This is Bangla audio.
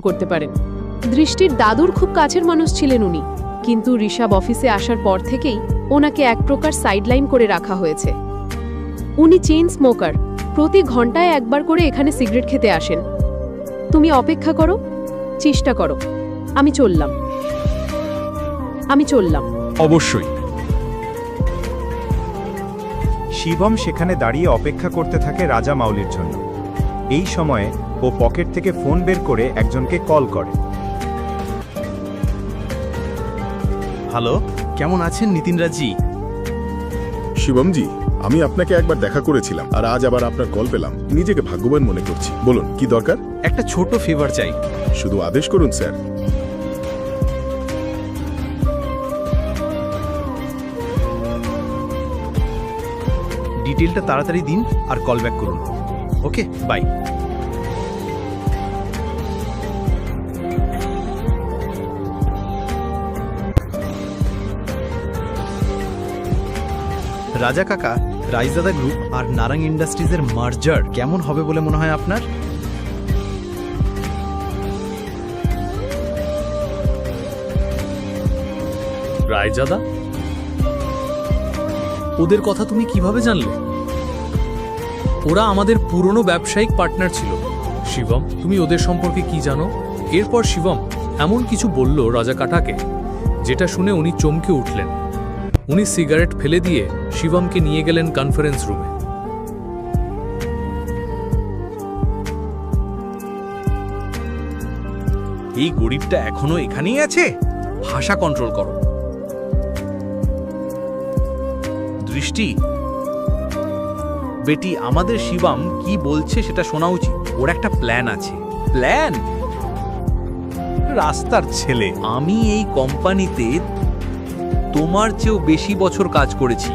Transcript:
করতে পারেন। দৃষ্টির দাদুর খুব কাছের মানুষ ছিলেন উনি, কিন্তু ঋষভ অফিসে আসার পর থেকেই ওনাকে এক প্রকার সাইডলাইন করে রাখা হয়েছে। উনি চেইন স্মোকার, প্রতি ঘন্টায় একবার করে এখানে সিগারেট খেতে আসেন। তুমি অপেক্ষা করো, চেষ্টা করো। আমি চললাম। অবশ্যই। শিবম সেখানে দাঁড়িয়ে অপেক্ষা করতে থাকে রাজা মাউলির জন্য। এই সময়ে ও পকেট থেকে ফোন বের করে একজনকে কল করে। হ্যালো, কেমন আছেন নিতিনরাজি? শিবমজি, আমি আপনাকে একবার দেখা করেছিলাম আর আজ আবার আপনার কল পেলাম। নিজেকে ভাগ্যবান মনে করছি। বলুন কি দরকার? একটা ছোট ফেভার চাই। শুধু আদেশ করুন স্যার। ডিটেলটা তাড়াতাড়ি দিন আর কল ব্যাক করুন। ওকে, বাই। রাজা কাকা, রাইজাদা গ্রুপ আর নারাং ইন্ডাস্ট্রিজের মার্জার কেমন হবে বলে মনে হয় আপনার? রায়জাদা, ওদের কথা তুমি কিভাবে জানলে? ওরা আমাদের পুরনো ব্যবসায়িক পার্টনার ছিল। শিবম, তুমি ওদের সম্পর্কে কি জানো? এরপর শিবম এমন কিছু বলল রাজা কাটাকে, যেটা শুনে উনি চমকে উঠলেন। উনি সিগারেট ফেলে দিয়ে শিবমকে নিয়ে গেলেন কনফারেন্স রুমে। এই গরিবটা এখনো এখানেই আছে? ভাষা কন্ট্রোল করো। দৃষ্টি, বেটি, আমাদের শিবম কি বলছে সেটা শোনা উচিত। ওর একটা প্ল্যান আছে। প্ল্যান? রাস্তার ছেলে। আমি এই কোম্পানিতে তোমার চেয়েও বেশি বছর কাজ করেছি।